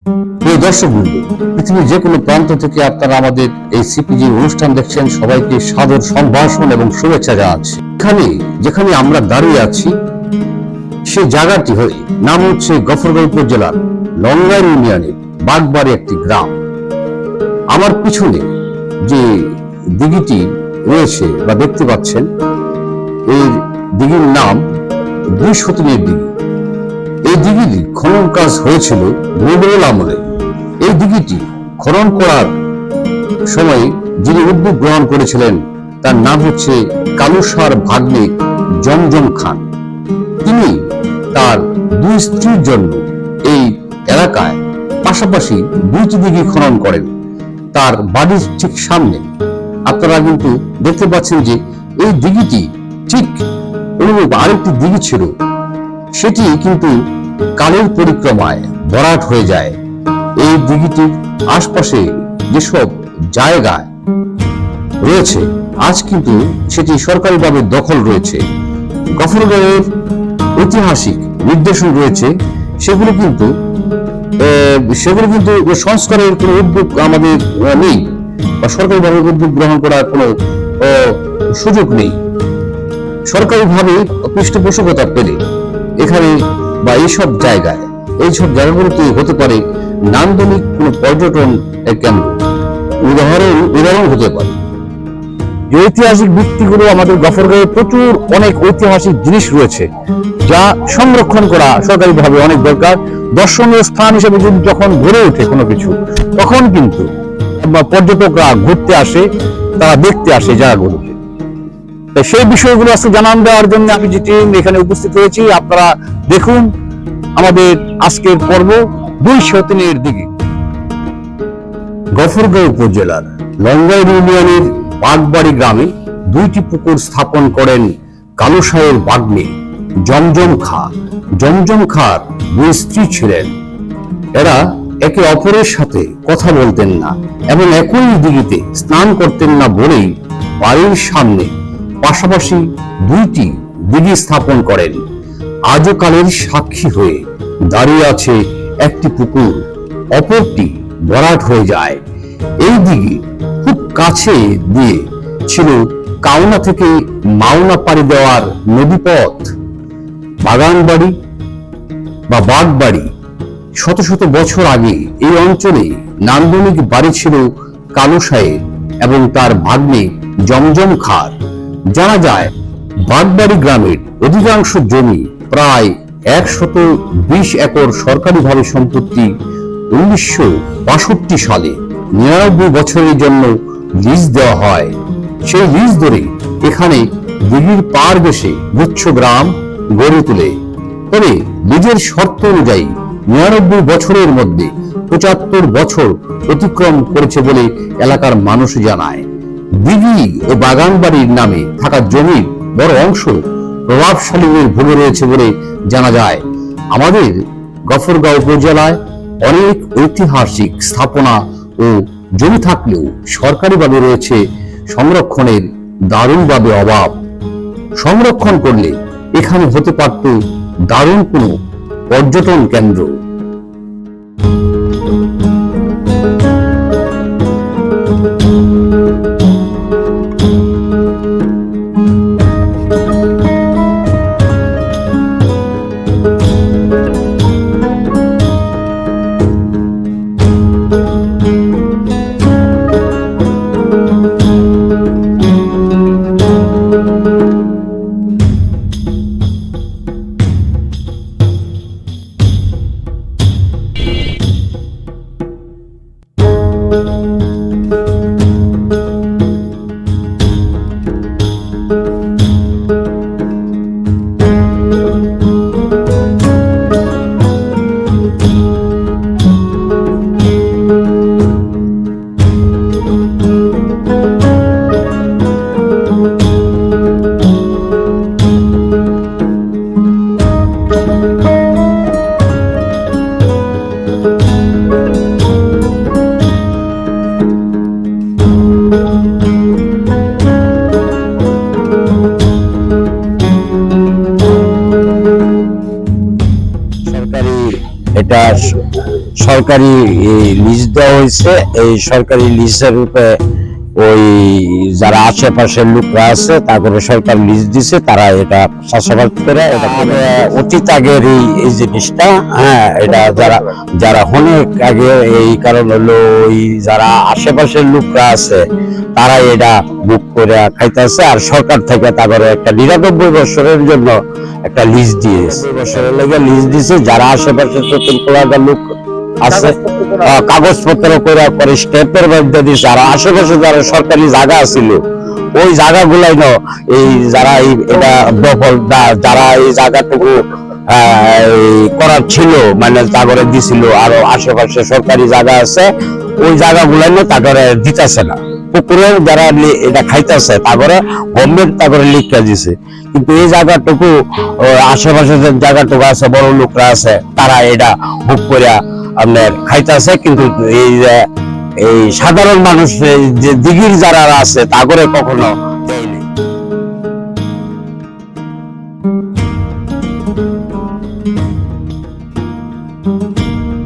প্রিয় দর্শকবৃন্দ, পৃথিবীর যে কোনো প্রান্ত থেকে আপনারা আমাদের এই সিপিজি অনুষ্ঠান দেখছেন, সবাইকে সাদর সম্ভাষণ এবং শুভেচ্ছা জানাচ্ছি। যেখানে আমরা দাঁড়িয়ে আছি সে জায়গাটি নাম হচ্ছে গফরগাঁও উপজেলার লঙ্গাইর ইউনিয়নের বাগবাড়ি একটি গ্রাম। আমার পিছনে যে দিঘিটি রয়েছে বা দেখতে পাচ্ছেন, এই দিঘির নাম দুই সতীনের দিঘি। এই দিঘিটি খনন কাজ হয়েছিল মোগল আমলে। এই দিঘিটি খনন করার সময় যিনি উদ্যোগ গ্রহণ করেছিলেন তার নাম হচ্ছে কালুসার ভাগ্নে জমজম খান। তিনি তার দুই স্ত্রীর জন্য এই এলাকায় পাশাপাশি দুইটি দিঘি খনন করেন। তার বাড়ির ঠিক সামনে আপনারা কিন্তু দেখতে পাচ্ছেন যে এই দিঘিটি ঠিক অনুরূপ আরেকটি দিঘি ছিল, সেটি কিন্তু কালের পরিক্রমায় ভরাট হয়ে যায়। এই দিঘিটির আশপাশে যেসব জায়গায় রয়েছে আজ কিন্তু সেটি সরকারিভাবে দখল রয়েছে। গফরগাঁওয়ের ঐতিহাসিক নির্দেশন রয়েছে, সেগুলো কিন্তু সংস্কারের কোনো উদ্যোগ আমাদের নেই বা সরকারিভাবে উদ্যোগ গ্রহণ করার কোনো সুযোগ নেই। সরকারিভাবে পৃষ্ঠপোষকতা পেলে এখানে বা এইসব জায়গাগুলোতে হতে পারে নান্দনিক কোনো পর্যটন কেন্দ্র, উদাহরণ হতে পারে। যে ঐতিহাসিক ভিত্তিগুলো আমাদের গফরগাঁওয়ে প্রচুর অনেক ঐতিহাসিক জিনিস রয়েছে, যা সংরক্ষণ করা সরকারিভাবে অনেক দরকার। দর্শনীয় স্থান হিসেবে যখন গড়ে ওঠে কোনো কিছু, তখন কিন্তু পর্যটকরা ঘুরতে আসে, তারা দেখতে আসে জায়গাগুলোকে। সেই বিষয়গুলো আজকে জানান দেওয়ার জন্য আমি যে টিম এখানে উপস্থিত হয়েছি। আপনারা দেখুন আমাদের আজকের পর্ব দুই সতীনের দিঘি। গফরগাঁও উপজেলার লঙ্গাইর ইউনিয়নের বাগবাড়ি গ্রামে দুইটি পুকুর স্থাপন করেন কালুসাহের ভাগ্নে জমজম খাঁ। জমজম খাঁর দুই স্ত্রী ছিলেন। এরা একে অপরের সাথে কথা বলতেন না এবং একই দিঘিতে স্নান করতেন না বলেই বাড়ির সামনে পাশাপাশি দুইটি দিঘি স্থাপন করেন। আজও কালের সাক্ষী হয়ে দাঁড়িয়ে আছে একটি পুকুর, অপরটি ভরাট হয়ে যায়। এই দিঘি খুব কাছে দিয়ে ছিল কাউনা থেকে মাওনা পাড়ি দেওয়ার নদীপথ। বাগানবাড়ি বা বাগবাড়ি শত শত বছর আগে এই অঞ্চলে নান্দনিক বাড়ি ছিল কালুসাহের এবং তার ভাগ্নে জমজম খাঁর। জানা যায় বাগবাড়ি গ্রামের অধিকাংশ জমি, প্রায় 120 একর সরকারিভাবে সম্পত্তি 1962 সালে 99 বছরের জন্য লিজ দেওয়া হয়। সেই লিজ ধরে এখানে দিঘির পার ঘেঁষে গুচ্ছ গ্রাম গড়ে তোলে। তবে লিজের শর্ত অনুযায়ী 99 বছরের মধ্যে 75 বছর অতিক্রম করেছে বলে এলাকার মানুষ জানায়। দিঘি ও বাগানবাড়ির নামে থাকা জমির বড় অংশ প্রভাবশালীদের ভুলে রয়েছে বলে জানা যায়। আমাদের গফরগাঁও উপজেলায় অনেক ঐতিহাসিক স্থাপনা ও জমি থাকলেও সরকারিভাবে রয়েছে সংরক্ষণের দারুণভাবে অভাব। সংরক্ষণ করলে এখানে হতে পারত দারুণ কোনো পর্যটন কেন্দ্র। সরকারি লিজ দেওয়া হয়েছে। এই সরকারি লিজের রূপে ওই যারা আশেপাশের লোকরা আছে তারপরে সরকার লিজ দিছে, তারা এটা চাষাবাদ করে। এটা অতীত আগের এই জিনিসটা, হ্যাঁ, এটা যারা যারা অনেক আগে, এই কারণ হলো ওই যারা আশেপাশের লোকরা আছে তারা এটা বুক করে খাইতেছে। আর সরকার থেকে তারপরে একটা 99 বছরের জন্য একটা লিজ দিয়েছে, বছরের লেগে লিজ দিছে। যারা আশেপাশে 14 লোক আছে কাগজপত্র করে করে স্টেপের মধ্যে দিচ্ছে। আর আশেপাশে যারা সরকারি জায়গা ছিল ওই জায়গাগুলাই এই যারা এটা দখল যারা এই জায়গাটুকু করার ছিল, মানে তারপরে দিছিল। আরো আশেপাশে সরকারি জায়গা আছে, ওই জায়গাগুলাই তারপরে দিতেছে না। পুকুরের যারা এটা খাইতেছে তারপরে গভর্নমেন্ট তারপরে লিখা দিছে। কিন্তু এই জায়গাটুকু আশেপাশে যে জায়গাটুকু আছে, বড় লোকরা আছে, তারা এটা বুক করে আপনার খাইতেছে। কিন্তু এই সাধারণ মানুষ যে দিঘির যারা আছে তাগরে কখনো